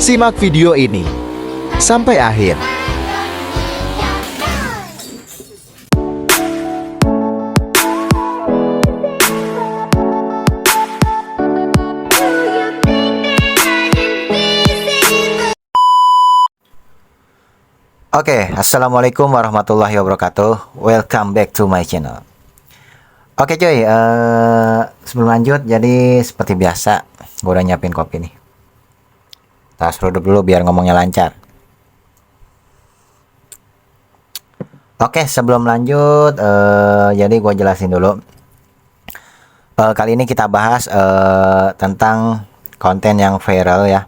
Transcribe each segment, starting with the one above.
Simak video ini sampai akhir. Oke, assalamualaikum warahmatullahi wabarakatuh. Welcome back to my channel. Oke cuy, sebelum lanjut, jadi seperti biasa, gue udah nyiapin kopi nih. Tas duduk dulu biar ngomongnya lancar. Oke, sebelum lanjut, jadi gue jelasin dulu. Kali ini kita bahas tentang konten yang viral ya.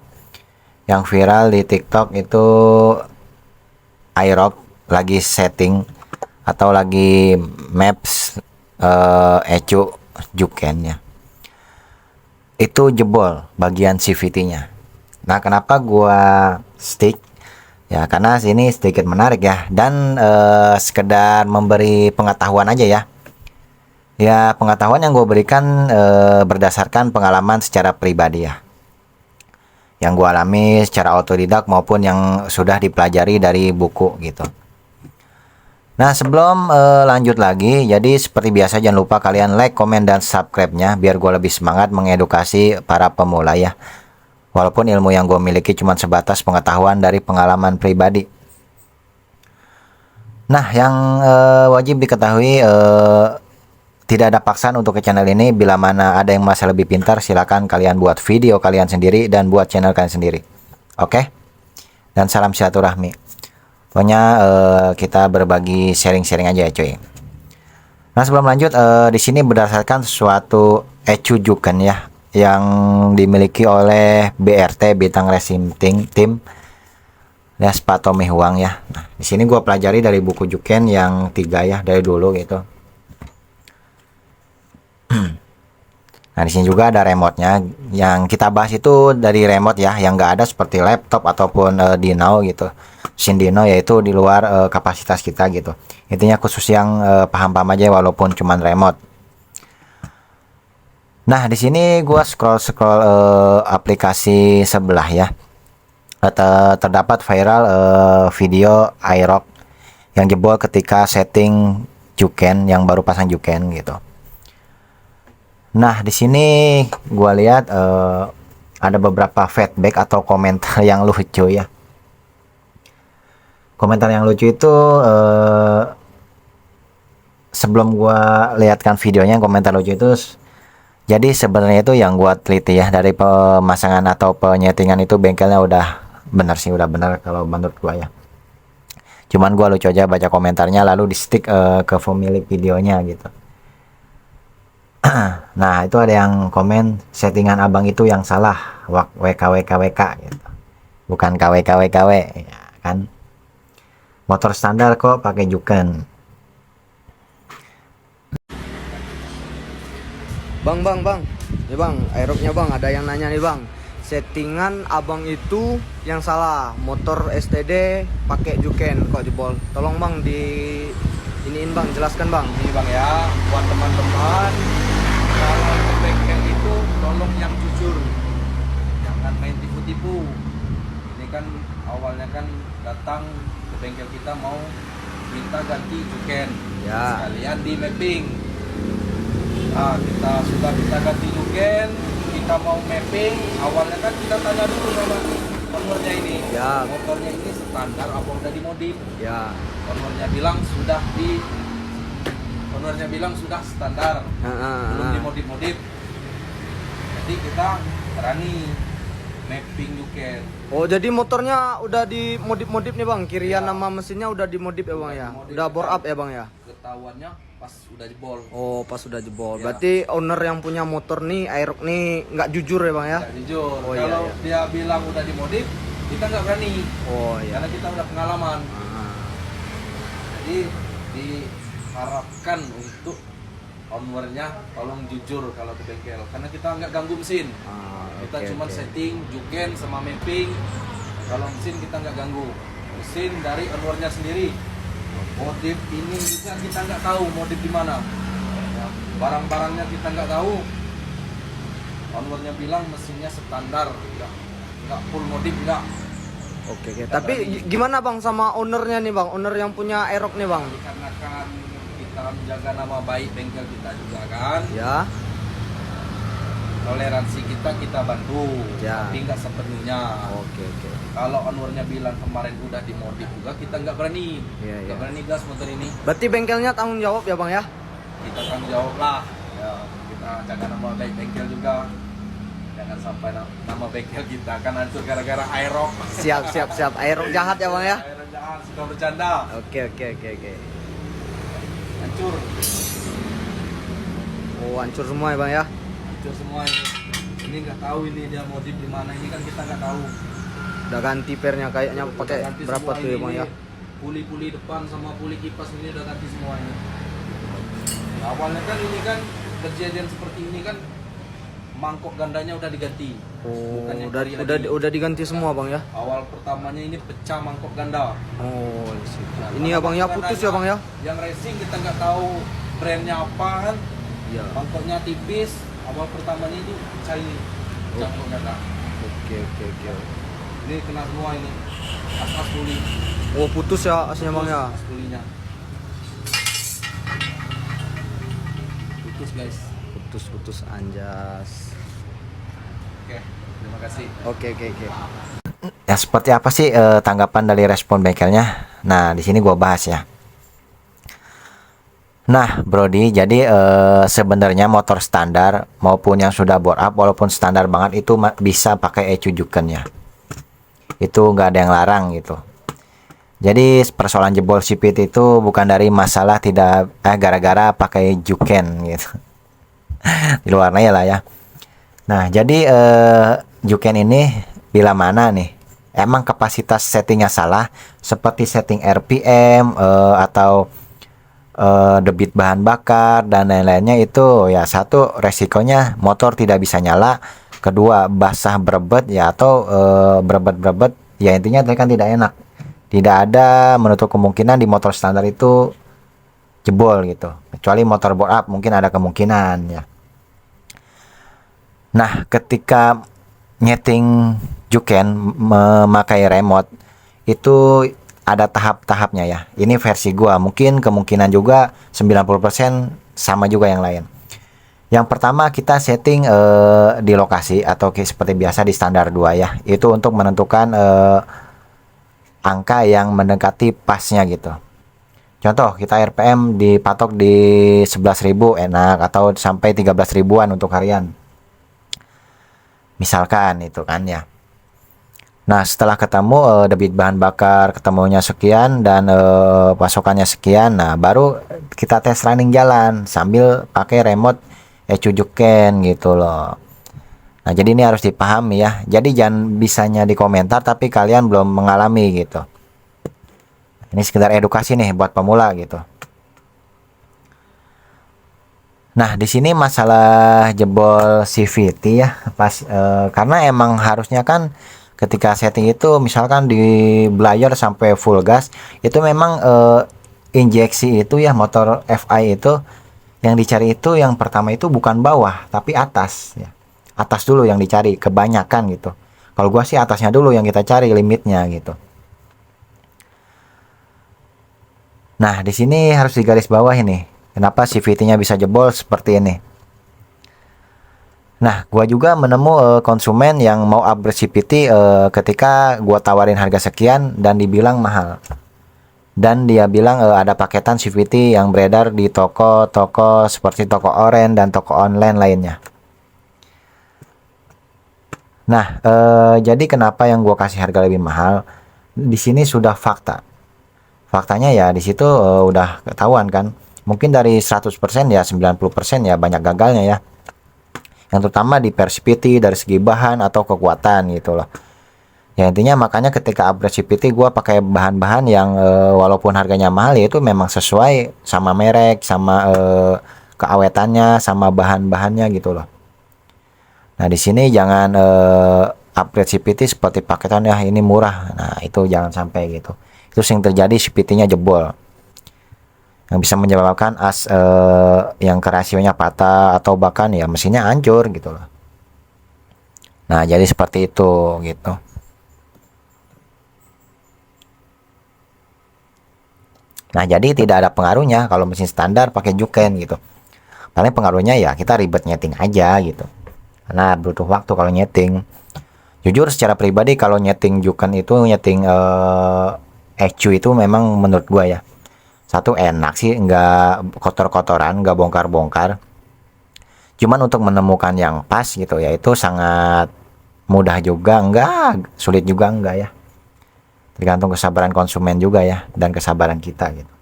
Yang viral di TikTok itu iRock lagi setting atau lagi maps Ecu Juken ya. Itu jebol bagian CVT-nya. Nah, kenapa gua stick? Ya, karena sini sedikit menarik ya, dan sekedar memberi pengetahuan aja ya. Ya, pengetahuan yang gue berikan berdasarkan pengalaman secara pribadi ya, yang gue alami secara otodidak maupun yang sudah dipelajari dari buku gitu. Nah, sebelum lanjut lagi, jadi seperti biasa jangan lupa kalian like, komen, dan subscribe-nya biar gue lebih semangat mengedukasi para pemula ya. Walaupun ilmu yang gue miliki cuma sebatas pengetahuan dari pengalaman pribadi. Nah, yang wajib diketahui, tidak ada paksaan untuk ke channel ini. Bila mana ada yang masih lebih pintar, silakan kalian buat video kalian sendiri dan buat channel kalian sendiri. Oke? Dan salam silaturahmi. Pokoknya kita berbagi sharing-sharing aja ya cuy. Nah, sebelum lanjut, di sini berdasarkan suatu Ecu Juken ya, yang dimiliki oleh BRT Bintang Racing Team ya, Spatomi Huang ya. Nah, di sini gua pelajari dari buku Juken yang 3 ya, dari dulu gitu. Nah, di sini juga ada remote-nya. Yang kita bahas itu dari remote ya, yang nggak ada seperti laptop ataupun Dino gitu. Mesin Dino yaitu di luar kapasitas kita gitu. Intinya khusus yang paham-paham aja walaupun cuman remote. Nah, di sini gua scroll aplikasi sebelah ya. Terdapat viral video iRock yang jebol ketika setting Juken yang baru pasang Juken gitu. Nah, di sini gua lihat ada beberapa feedback atau komentar yang lucu ya. Komentar yang lucu itu sebelum gua lihatkan videonya, komentar lucu itu jadi sebenarnya itu yang gua teliti ya, dari pemasangan atau penyetingan itu bengkelnya udah bener sih, udah bener kalau menurut gua ya. Cuman gua lucu aja baca komentarnya lalu di stick ke pemilik videonya gitu. Nah, itu ada yang komen settingan abang itu yang salah, WKWKWK gitu. Bukan KWKWKW ya kan. Motor standar kok pakai Juken. Bang. Ya bang, iRocknya bang, ada yang nanya nih bang. Settingan abang itu yang salah, motor STD pakai Juken kok jebol. Tolong bang di iniin bang, jelaskan bang. Ini bang ya, buat teman-teman, kalau ke bengkel itu tolong yang jujur, jangan main tipu-tipu. Ini kan awalnya kan datang ke bengkel kita mau minta ganti Juken Ya. sekalian di mapping. Nah, kita ganti Juken, kita mau mapping. Awalnya kan kita tanya dulu sama ownernya ini, Ya. motornya ini standar apa udah dimodif. Ya. Ownernya bilang sudah standar, belum dimodif-modif. Jadi kita berani mapping Juken. Oh, jadi motornya udah dimodif-modif nih bang, kirian sama mesinnya udah dimodif ya bang ya, udah bore up ya bang ya. Ketahuannya pas udah jebol. Oh, pas udah jebol. Ya. Berarti owner yang punya motor nih, iRock nih nggak jujur ya bang ya? Nggak jujur. Oh, iya, Kalau iya. dia bilang udah dimodif, kita nggak berani. Oh iya. Karena kita udah pengalaman. Ah. Jadi diharapkan untuk ownernya tolong jujur kalau ke bengkel, karena kita nggak ganggu mesin. Kita Oke, cuma oke. setting Juken sama mapping. Kalau mesin kita nggak ganggu, mesin dari ownernya sendiri. Modif ini juga kita nggak tahu modif di mana, ya, barang-barangnya kita nggak tahu. Ownernya bilang mesinnya standar, ya. nggak full modif nggak. Oke, oke. Tapi gimana bang sama ownernya nih bang, owner yang punya Aerox nih bang? Karena kan kita menjaga nama baik bengkel kita juga kan, Ya, toleransi kita bantu, Ya. tapi nggak sepenuhnya. oke, oke. Kalau ownernya bilang kemarin udah dimodif juga, kita nggak berani, Iya, nggak iya. berani gas motor ini. Berarti bengkelnya tanggung jawab ya bang ya? Kita tanggung jawab lah, ya, kita jaga nama baik bengkel juga. Jangan sampai nama bengkel kita kan hancur gara-gara Aerox. Siap, siap, siap. Aerox jahat ya bang ya? Aerox jahat, suka bercanda, Oke, oke, oke, oke. hancur, Oh, hancur semua ya bang ya? hancur semua ini. Ini nggak tahu ini dia modif di mana, ini kan kita nggak tahu. Udah ganti pernya kayaknya pakai Ganti berapa semua tuh ya ini, bang ya? Puli-puli depan sama puli kipas ini udah ganti semuanya. Awalnya kan ini kan kejadian seperti ini kan mangkok gandanya udah diganti. Oh, Bukan yang udah, kiri udah, lagi. udah diganti semua bang ya? Awal pertamanya ini pecah mangkok ganda. Oh, Nah, ini ya bang ya, mangkok putus ya gandanya bang ya? Yang racing kita nggak tahu brandnya apa kan. Iya. Mangkoknya tipis. Awal pertamanya ini pecah ini. Pecah mangkok ganda. Oke, oke, oke. Ini kena semua ini. Asas puli. Oh, putus ya aslinya bang ya? As pulinya. Putus guys. Putus anjas. Oke, terima kasih. Oke, oke, oke. Ya seperti apa sih tanggapan dari respon bengkelnya? Nah, di sini gua bahas ya. Nah, Brody, jadi sebenarnya motor standar maupun yang sudah bore up, walaupun standar banget itu bisa pakai ECU Juken ya. Itu nggak ada yang larang gitu. Jadi persoalan jebol CVT itu bukan dari masalah tidak gara-gara pakai Juken gitu. Di luarnya ya lah ya. Nah, jadi Juken ini bila mana nih? Emang kapasitas settingnya salah, seperti setting RPM atau debit bahan bakar dan lain-lainnya, itu ya satu resikonya motor tidak bisa nyala, kedua basah berebet ya, atau berebet ya, intinya itu kan tidak enak. Tidak ada menutup kemungkinan di motor standar itu jebol gitu, kecuali motor bore up mungkin ada kemungkinan ya. Nah, ketika nyeting Juken memakai remote itu ada tahap-tahapnya ya. Ini versi gua, mungkin kemungkinan juga 90% sama juga yang lain. Yang pertama kita setting di lokasi atau seperti biasa di standar 2 ya. Itu untuk menentukan angka yang mendekati pasnya gitu. Contoh, kita RPM dipatok di 11.000 enak, atau sampai 13 ribuan untuk harian. Misalkan itu kan ya. Nah, setelah ketemu debit bahan bakar ketemunya sekian dan pasokannya sekian, nah baru kita tes running jalan sambil pakai remote ECU Juken gitu loh. Nah, jadi ini harus dipahami ya. Jadi jangan bisanya di komentar tapi kalian belum mengalami gitu. Ini sekedar edukasi nih buat pemula gitu. Nah, di sini masalah jebol CVT ya, pas karena emang harusnya kan ketika setting itu misalkan di belayer sampai full gas, itu memang injeksi itu ya, motor FI itu yang dicari itu yang pertama itu bukan bawah tapi atas ya. Atas dulu yang dicari kebanyakan gitu. Kalau gua sih atasnya dulu yang kita cari limitnya gitu. Nah, di sini harus digaris bawah ini. Kenapa CVT-nya bisa jebol seperti ini? Nah, gua juga menemu konsumen yang mau upgrade CVT ketika gua tawarin harga sekian dan dibilang mahal. Dan dia bilang ada paketan CVT yang beredar di toko-toko seperti toko oren dan toko online lainnya. Nah, jadi kenapa yang gua kasih harga lebih mahal? Di sini sudah fakta. Faktanya ya di situ udah ketahuan kan. Mungkin dari 100% ya 90% ya banyak gagalnya ya. Yang terutama di CVT dari segi bahan atau kekuatan gitu loh. Ya intinya makanya ketika upgrade CVT gua pakai bahan-bahan yang walaupun harganya mahal ya itu memang sesuai sama merek, sama keawetannya, sama bahan-bahannya gitu loh. Nah, di sini jangan upgrade CVT seperti paketan ya ini murah. Nah, itu jangan sampai gitu. Itu sering terjadi CVT-nya jebol. Yang bisa menyebabkan as yang ke rasionya patah atau bahkan ya mesinnya hancur gitu loh. Nah, jadi seperti itu gitu. Nah, jadi tidak ada pengaruhnya kalau mesin standar pakai juken gitu. Paling pengaruhnya ya kita ribet nyeting aja gitu. Karena butuh waktu kalau nyeting. Jujur secara pribadi kalau nyeting juken itu nyeting ECU itu memang menurut gua ya. Satu enak sih, nggak kotor-kotoran, nggak bongkar-bongkar. Cuman untuk menemukan yang pas gitu ya itu sangat mudah juga, enggak sulit juga enggak ya. Tergantung kesabaran konsumen juga ya dan kesabaran kita gitu.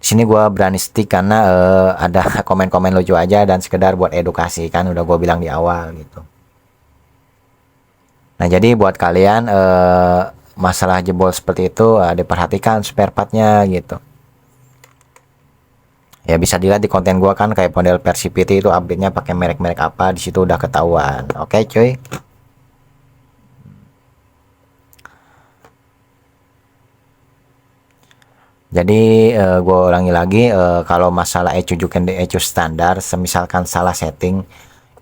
Di sini gue berani stick karena ada komen-komen lucu aja dan sekedar buat edukasi, kan udah gue bilang di awal gitu. Nah, jadi buat kalian masalah jebol seperti itu diperhatikan spare partnya gitu. Ya bisa dilihat di konten gua kan kayak model Persivity itu update-nya pakai merek-merek apa, di situ udah ketahuan. Oke, cuy. Jadi gue ulangi lagi, kalau masalah ECU Juken di ECU standar, semisalkan salah setting,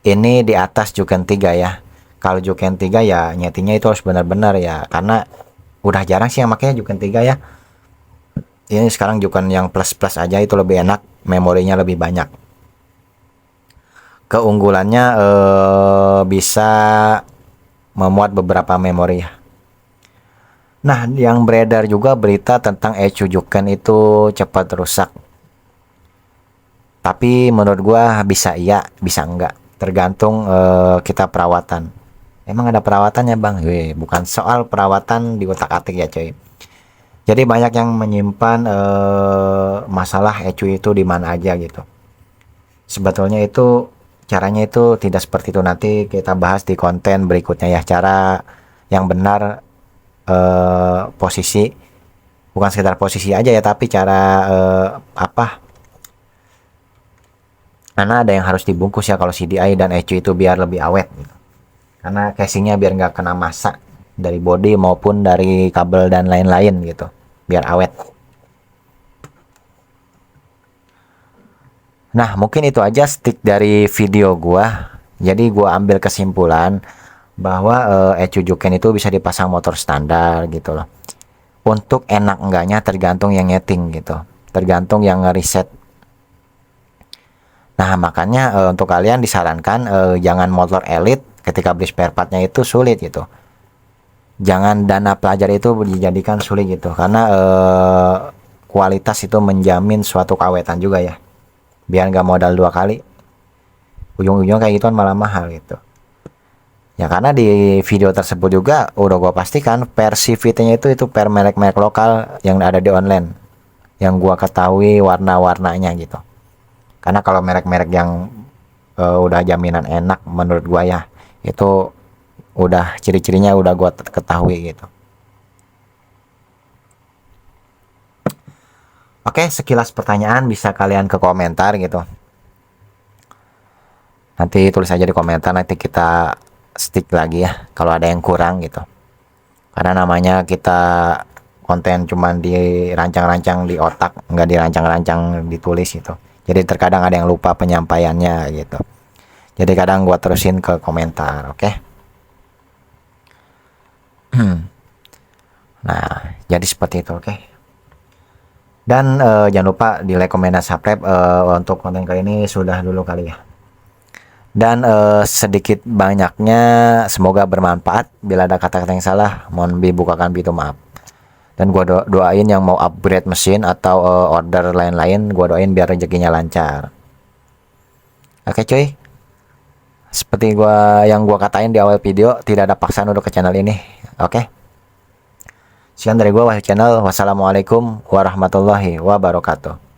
ini di atas Juken 3 ya. Kalau Juken 3 ya nyetingnya itu harus benar-benar ya, karena udah jarang sih yang makanya Juken 3 ya. Ini sekarang Juken yang plus-plus aja itu lebih enak, memorinya lebih banyak. Keunggulannya bisa memuat beberapa memori ya. Nah, yang beredar juga berita tentang ECU Juken itu cepat rusak. Tapi menurut gua bisa iya, bisa enggak. Tergantung kita perawatan. Emang ada perawatannya, Bang? Wih, bukan soal perawatan di otak-atik ya, coy. Jadi banyak yang menyimpan masalah ECU itu di mana aja gitu. Sebetulnya itu caranya itu tidak seperti itu, nanti kita bahas di konten berikutnya ya, cara yang benar posisi, bukan sekedar posisi aja ya, tapi cara karena ada yang harus dibungkus ya kalau CDI dan ECU itu biar lebih awet gitu. Karena casingnya biar nggak kena massa dari body maupun dari kabel dan lain-lain gitu, biar awet. Nah, mungkin itu aja stick dari video gua. Jadi gua ambil kesimpulan bahwa ECU Juken itu bisa dipasang motor standar gitu loh. Untuk enak enggaknya tergantung yang nyeting gitu, tergantung yang ngeriset. Nah, makanya untuk kalian disarankan jangan motor elite ketika beli spare partnya itu sulit gitu. Jangan dana pelajar itu dijadikan sulit gitu, karena kualitas itu menjamin suatu keawetan juga ya. Biar nggak modal dua kali, ujung-ujungnya kayak gituan malah mahal gitu. Ya karena di video tersebut juga udah gua pastikan Persivity-nya itu per merek-merek lokal yang ada di online, yang gua ketahui warna-warnanya gitu. Karena kalau merek-merek yang udah jaminan enak menurut gua ya, itu udah ciri-cirinya udah gua ketahui gitu. Oke, sekilas pertanyaan bisa kalian ke komentar gitu. Nanti tulis aja di komentar, nanti kita stick lagi ya kalau ada yang kurang gitu. Karena namanya kita konten cuman dirancang-rancang di otak, nggak dirancang-rancang ditulis gitu. Jadi terkadang ada yang lupa penyampaiannya gitu. Jadi kadang gua terusin ke komentar, oke? Nah, jadi seperti itu, oke? Dan jangan lupa di like, komen, dan subscribe. Untuk konten kali ini sudah dulu kali ya. Dan sedikit banyaknya semoga bermanfaat. Bila ada kata-kata yang salah mohon dibukakan pintu maaf. Dan gua doain yang mau upgrade mesin atau order lain-lain, gua doain biar rezekinya lancar. Oke cuy, seperti yang gua katain di awal video, tidak ada paksaan untuk ke channel ini. Oke, sekian dari gua, Wahyu Channel. Wassalamualaikum warahmatullahi wabarakatuh.